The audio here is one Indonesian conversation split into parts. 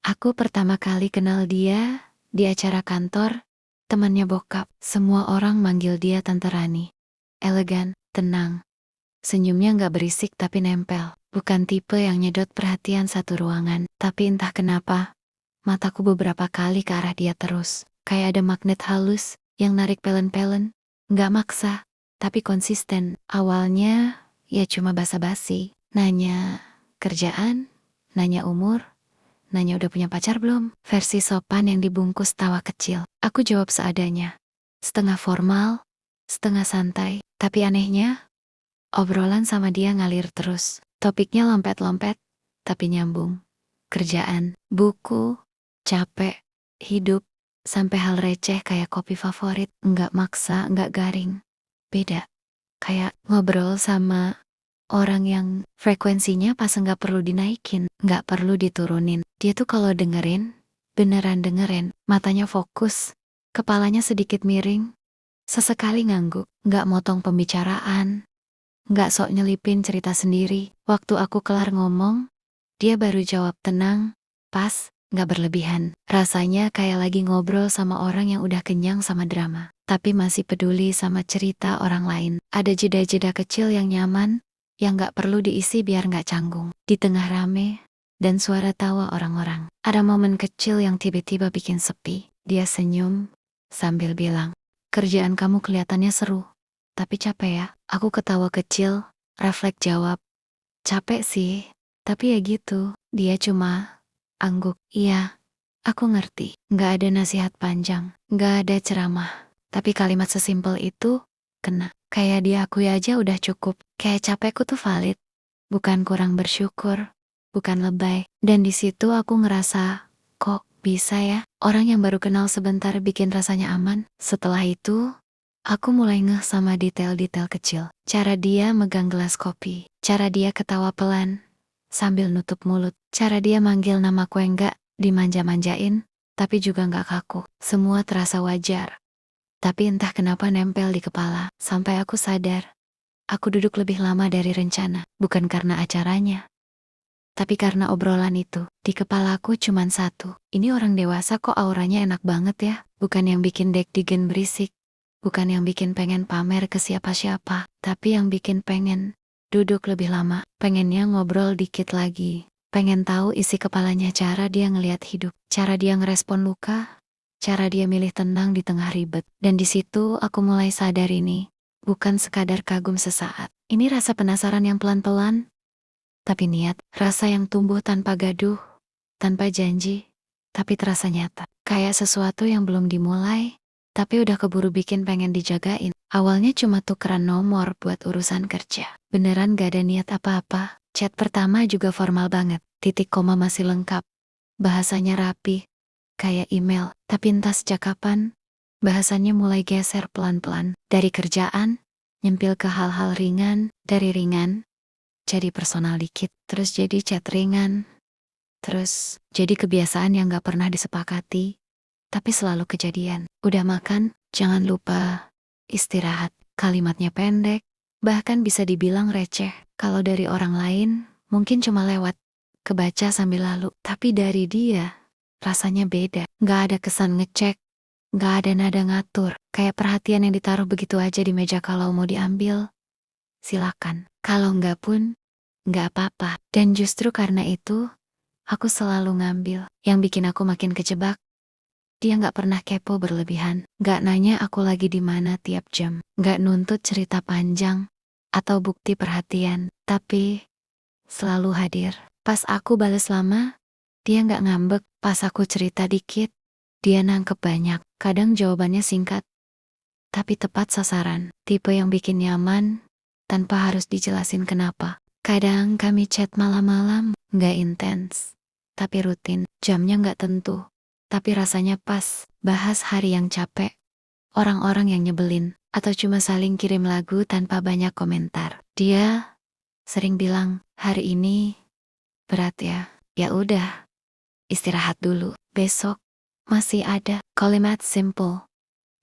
Aku pertama kali kenal dia di acara kantor, temannya bokap. Semua orang manggil dia Tante Rani. Elegan, tenang. Senyumnya nggak berisik tapi nempel. Bukan tipe yang nyedot perhatian satu ruangan. Tapi entah kenapa, mataku beberapa kali ke arah dia terus. Kayak ada magnet halus yang narik pelen-pelen. Nggak maksa, tapi konsisten. Awalnya, ya cuma basa-basi. Nanya kerjaan, nanya umur, nanya udah punya pacar belum? Versi sopan yang dibungkus tawa kecil. Aku jawab seadanya. Setengah formal, setengah santai. Tapi anehnya, obrolan sama dia ngalir terus. Topiknya lompet-lompet, tapi nyambung. Kerjaan, buku, capek, hidup, sampai hal receh kayak kopi favorit. Nggak maksa, nggak garing. Beda. Kayak ngobrol sama orang yang frekuensinya pas nggak perlu dinaikin, nggak perlu diturunin. Dia tuh kalau dengerin, beneran dengerin, matanya fokus, kepalanya sedikit miring, sesekali ngangguk, nggak motong pembicaraan, nggak sok nyelipin cerita sendiri. Waktu aku kelar ngomong, dia baru jawab tenang, pas, nggak berlebihan. Rasanya kayak lagi ngobrol sama orang yang udah kenyang sama drama, tapi masih peduli sama cerita orang lain. Ada jeda-jeda kecil yang nyaman, yang nggak perlu diisi biar nggak canggung. Di tengah rame, dan suara tawa orang-orang. Ada momen kecil yang tiba-tiba bikin sepi. Dia senyum, sambil bilang, kerjaan kamu kelihatannya seru, tapi capek ya? Aku ketawa kecil, refleks jawab, capek sih, tapi ya gitu. Dia cuma angguk. Iya, aku ngerti. Nggak ada nasihat panjang, nggak ada ceramah. Tapi kalimat sesimpel itu, kena. Kayak diakui aja udah cukup. Kayak capekku tuh valid. Bukan kurang bersyukur, bukan lebay. Dan di situ aku ngerasa, kok bisa ya? Orang yang baru kenal sebentar bikin rasanya aman. Setelah itu, aku mulai ngeh sama detail-detail kecil. Cara dia megang gelas kopi. Cara dia ketawa pelan, sambil nutup mulut. Cara dia manggil namaku yang gak dimanja-manjain, tapi juga gak kaku. Semua terasa wajar. Tapi entah kenapa nempel di kepala. Sampai aku sadar, aku duduk lebih lama dari rencana. Bukan karena acaranya, tapi karena obrolan itu. Di kepalaku cuman satu. Ini orang dewasa kok auranya enak banget ya. Bukan yang bikin deg-degan berisik. Bukan yang bikin pengen pamer ke siapa-siapa. Tapi yang bikin pengen duduk lebih lama. Pengennya ngobrol dikit lagi. Pengen tahu isi kepalanya, cara dia ngelihat hidup. Cara dia ngerespon luka. Cara dia milih tenang di tengah ribet. Dan di situ aku mulai sadar ini bukan sekadar kagum sesaat. Ini rasa penasaran yang pelan-pelan, tapi niat. Rasa yang tumbuh tanpa gaduh, tanpa janji, tapi terasa nyata. Kayak sesuatu yang belum dimulai, tapi udah keburu bikin pengen dijagain. Awalnya cuma tukeran nomor buat urusan kerja. Beneran gak ada niat apa-apa. Chat pertama juga formal banget. Titik koma masih lengkap. Bahasanya rapi, kayak email. Tapi entah sejak kapan, bahasannya mulai geser pelan-pelan. Dari kerjaan, nyempil ke hal-hal ringan. Dari ringan, jadi personal dikit. Terus jadi chat ringan. Terus jadi kebiasaan yang gak pernah disepakati, tapi selalu kejadian. Udah makan? Jangan lupa istirahat. Kalimatnya pendek, bahkan bisa dibilang receh. Kalau dari orang lain, mungkin cuma lewat, kebaca sambil lalu. Tapi dari dia, rasanya beda. Gak ada kesan ngecek, gak ada nada ngatur. Kayak perhatian yang ditaruh begitu aja di meja. Kalau mau diambil, silakan. Kalau enggak pun, enggak apa-apa. Dan justru karena itu, aku selalu ngambil. Yang bikin aku makin kejebak, dia enggak pernah kepo berlebihan. Enggak nanya aku lagi di mana tiap jam. Enggak nuntut cerita panjang atau bukti perhatian. Tapi selalu hadir. Pas aku bales lama, dia enggak ngambek. Pas aku cerita dikit, dia nangkep banyak. Kadang jawabannya singkat, tapi tepat sasaran. Tipe yang bikin nyaman, tanpa harus dijelasin kenapa. Kadang kami chat malam-malam, nggak intens, tapi rutin. Jamnya nggak tentu, tapi rasanya pas. Bahas hari yang capek, orang-orang yang nyebelin, atau cuma saling kirim lagu tanpa banyak komentar. Dia sering bilang, hari ini berat ya. Ya udah, istirahat dulu. Besok masih ada. Kalimat simple,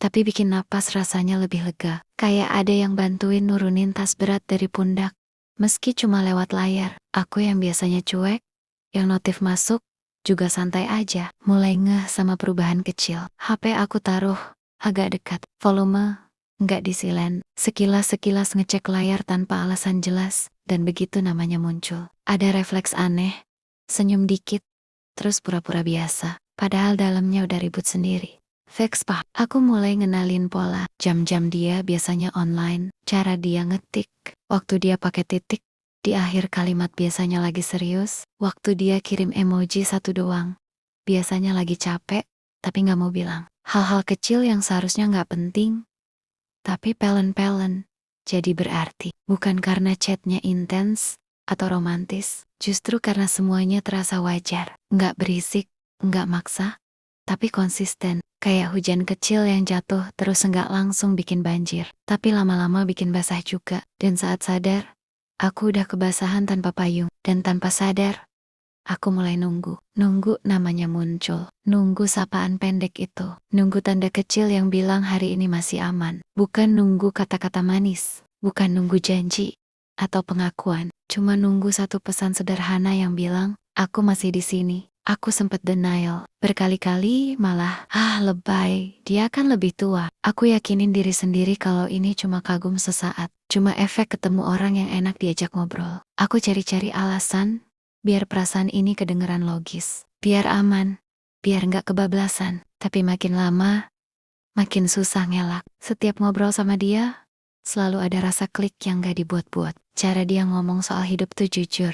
tapi bikin napas rasanya lebih lega. Kayak ada yang bantuin nurunin tas berat dari pundak. Meski cuma lewat layar, aku yang biasanya cuek, yang notif masuk, juga santai aja. Mulai ngeh sama perubahan kecil. HP aku taruh agak dekat. Volume nggak disilen. Sekilas-sekilas ngecek layar tanpa alasan jelas. Dan begitu namanya muncul. Ada refleks aneh. Senyum dikit. Terus pura-pura biasa. Padahal dalamnya udah ribut sendiri. Fix pak, aku mulai ngenalin pola. Jam-jam dia biasanya online. Cara dia ngetik. Waktu dia pakai titik. Di akhir kalimat biasanya lagi serius. Waktu dia kirim emoji satu doang. Biasanya lagi capek, tapi gak mau bilang. Hal-hal kecil yang seharusnya gak penting. Tapi pelen-pelen. Jadi berarti. Bukan karena chatnya intens atau romantis. Justru karena semuanya terasa wajar. Gak berisik, gak maksa. Tapi konsisten, kayak hujan kecil yang jatuh terus enggak langsung bikin banjir, tapi lama-lama bikin basah juga. Dan saat sadar, aku udah kebasahan tanpa payung, dan tanpa sadar, aku mulai nunggu. Nunggu namanya muncul, nunggu sapaan pendek itu, nunggu tanda kecil yang bilang hari ini masih aman. Bukan nunggu kata-kata manis, bukan nunggu janji, atau pengakuan, cuma nunggu satu pesan sederhana yang bilang, aku masih di sini. Aku sempet denial, berkali-kali malah, lebay, dia kan lebih tua. Aku yakinin diri sendiri kalau ini cuma kagum sesaat, cuma efek ketemu orang yang enak diajak ngobrol. Aku cari-cari alasan, biar perasaan ini kedengeran logis, biar aman, biar nggak kebablasan. Tapi makin lama, makin susah ngelak. Setiap ngobrol sama dia, selalu ada rasa klik yang nggak dibuat-buat. Cara dia ngomong soal hidup tuh jujur,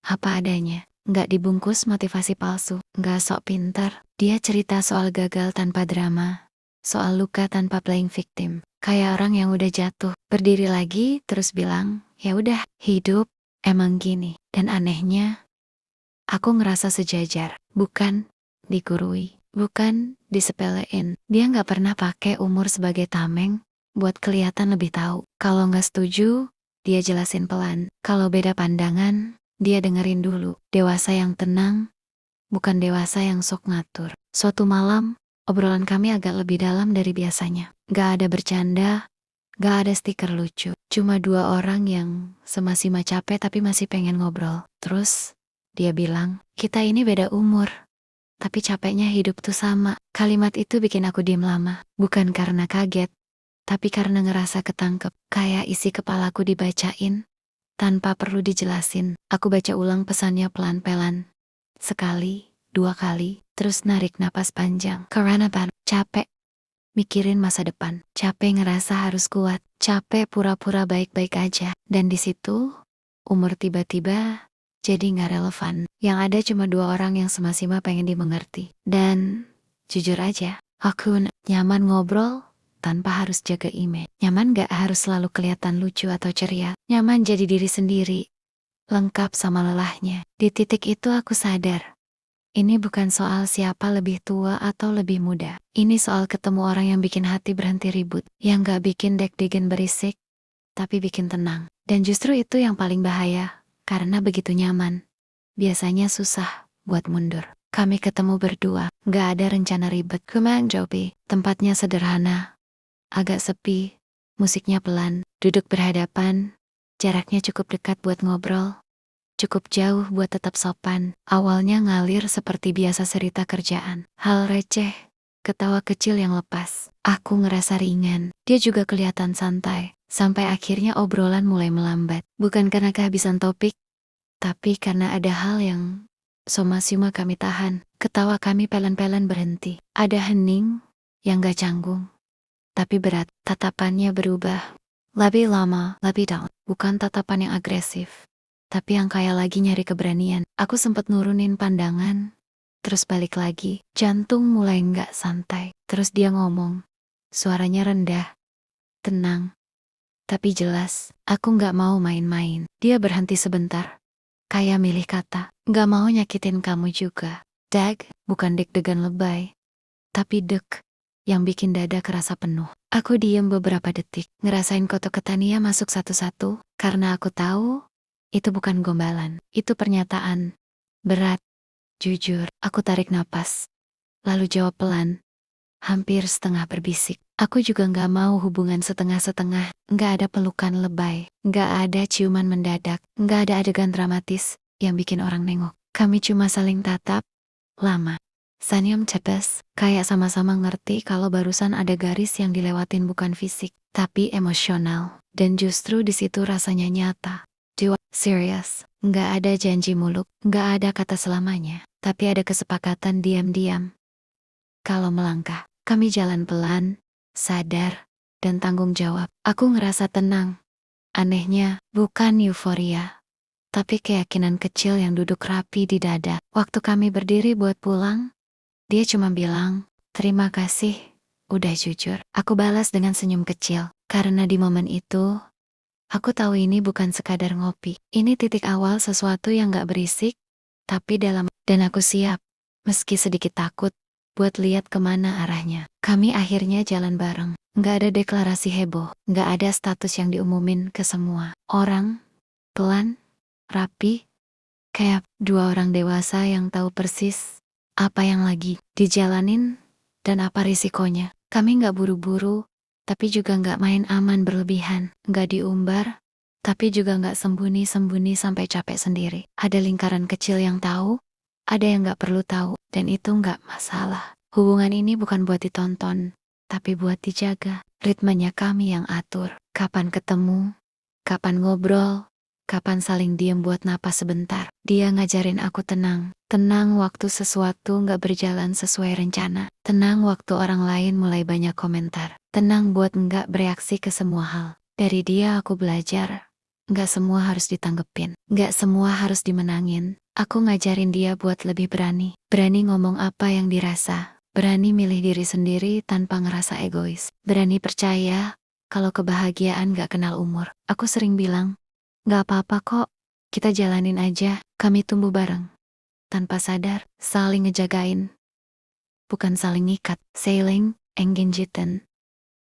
apa adanya. Nggak dibungkus motivasi palsu, nggak sok pintar. Dia cerita soal gagal tanpa drama, soal luka tanpa playing victim. Kayak orang yang udah jatuh, berdiri lagi, terus bilang, ya udah, hidup emang gini. Dan anehnya, aku ngerasa sejajar, bukan digurui, bukan disepelein. Dia nggak pernah pakai umur sebagai tameng, buat kelihatan lebih tahu. Kalau nggak setuju, dia jelasin pelan. Kalau beda pandangan, dia dengerin dulu. Dewasa yang tenang, bukan dewasa yang sok ngatur. Suatu malam, obrolan kami agak lebih dalam dari biasanya. Gak ada bercanda, gak ada stiker lucu. Cuma dua orang yang sama-sama capek tapi masih pengen ngobrol. Terus, dia bilang, kita ini beda umur. Tapi capeknya hidup tuh sama. Kalimat itu bikin aku diem lama. Bukan karena kaget, tapi karena ngerasa ketangkep. Kayak isi kepalaku dibacain. Tanpa perlu dijelasin, aku baca ulang pesannya pelan-pelan. Sekali, dua kali, terus narik napas panjang. Karena capek mikirin masa depan, capek ngerasa harus kuat, capek pura-pura baik-baik aja. Dan di situ, umur tiba-tiba jadi nggak relevan. Yang ada cuma dua orang yang sama-sama pengen dimengerti. Dan jujur aja, aku nyaman ngobrol tanpa harus jaga image. Nyaman gak harus selalu kelihatan lucu atau ceria. Nyaman jadi diri sendiri. Lengkap sama lelahnya. Di titik itu aku sadar. Ini bukan soal siapa lebih tua atau lebih muda. Ini soal ketemu orang yang bikin hati berhenti ribut. Yang gak bikin deg-degan berisik, tapi bikin tenang. Dan justru itu yang paling bahaya. Karena begitu nyaman, biasanya susah buat mundur. Kami ketemu berdua. Gak ada rencana ribet. Kumang Jopi. Tempatnya sederhana. Agak sepi, musiknya pelan, duduk berhadapan, jaraknya cukup dekat buat ngobrol, cukup jauh buat tetap sopan. Awalnya ngalir seperti biasa cerita kerjaan, hal receh, ketawa kecil yang lepas. Aku ngerasa ringan, dia juga kelihatan santai, sampai akhirnya obrolan mulai melambat. Bukan karena kehabisan topik, tapi karena ada hal yang soma-sima kami tahan. Ketawa kami pelan-pelan berhenti. Ada hening yang gak canggung, tapi berat. Tatapannya berubah. Lebih lama, lebih down. Bukan tatapan yang agresif, tapi yang kayak lagi nyari keberanian. Aku sempet nurunin pandangan, terus balik lagi. Jantung mulai nggak santai. Terus dia ngomong. Suaranya rendah, tenang, tapi jelas. Aku nggak mau main-main. Dia berhenti sebentar. Kayak milih kata. Nggak mau nyakitin kamu juga. Dag, bukan deg-degan lebay, tapi deg yang bikin dada kerasa penuh. Aku diem beberapa detik, ngerasain kotok ketania masuk satu-satu, karena aku tahu, itu bukan gombalan, itu pernyataan. Berat, jujur, aku tarik napas. Lalu jawab pelan, hampir setengah berbisik. Aku juga gak mau hubungan setengah-setengah, gak ada pelukan lebay, gak ada ciuman mendadak, gak ada adegan dramatis, yang bikin orang nengok. Kami cuma saling tatap, lama. Senyum cepes, kayak sama-sama ngerti kalau barusan ada garis yang dilewatin bukan fisik, tapi emosional. Dan justru di situ rasanya nyata. Dua, serius. Nggak ada janji muluk, nggak ada kata selamanya. Tapi ada kesepakatan diam-diam. Kalau melangkah, kami jalan pelan, sadar, dan tanggung jawab. Aku ngerasa tenang. Anehnya, bukan euforia, tapi keyakinan kecil yang duduk rapi di dada. Waktu kami berdiri buat pulang, dia cuma bilang, "Terima kasih, udah jujur." Aku balas dengan senyum kecil, karena di momen itu, aku tahu ini bukan sekadar ngopi. Ini titik awal sesuatu yang gak berisik, tapi dalam. Dan aku siap, meski sedikit takut, buat lihat kemana arahnya. Kami akhirnya jalan bareng. Gak ada deklarasi heboh, gak ada status yang diumumin ke semua orang. Pelan, rapi, kayak dua orang dewasa yang tahu persis apa yang lagi dijalanin dan apa risikonya. Kami gak buru-buru, tapi juga gak main aman berlebihan. Gak diumbar, tapi juga gak sembunyi-sembunyi sampai capek sendiri. Ada lingkaran kecil yang tahu, ada yang gak perlu tahu, dan itu gak masalah. Hubungan ini bukan buat ditonton, tapi buat dijaga. Ritmenya kami yang atur. Kapan ketemu, kapan ngobrol, kapan saling diem buat napas sebentar. Dia ngajarin aku tenang. Tenang waktu sesuatu gak berjalan sesuai rencana. Tenang waktu orang lain mulai banyak komentar. Tenang buat gak bereaksi ke semua hal. Dari dia aku belajar. Gak semua harus ditanggepin. Gak semua harus dimenangin. Aku ngajarin dia buat lebih berani. Berani ngomong apa yang dirasa. Berani milih diri sendiri tanpa ngerasa egois. Berani percaya kalau kebahagiaan gak kenal umur. Aku sering bilang, gak apa-apa kok, kita jalanin aja. Kami tumbuh bareng. Tanpa sadar, saling ngejagain. Bukan saling ngikat, sailing, enggenjiten.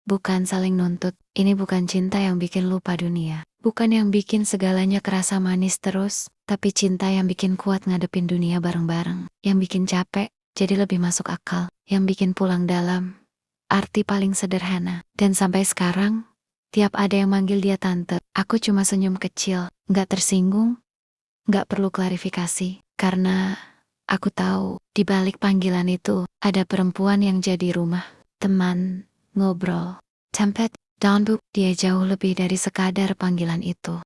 Bukan saling nuntut. Ini bukan cinta yang bikin lupa dunia. Bukan yang bikin segalanya kerasa manis terus, tapi cinta yang bikin kuat ngadepin dunia bareng-bareng. Yang bikin capek, jadi lebih masuk akal. Yang bikin pulang dalam, arti paling sederhana. Dan sampai sekarang, tiap ada yang manggil dia tante, aku cuma senyum kecil, gak tersinggung, gak perlu klarifikasi. Karena aku tahu, di balik panggilan itu, ada perempuan yang jadi rumah, teman, ngobrol, tempat, down book. Dia jauh lebih dari sekadar panggilan itu.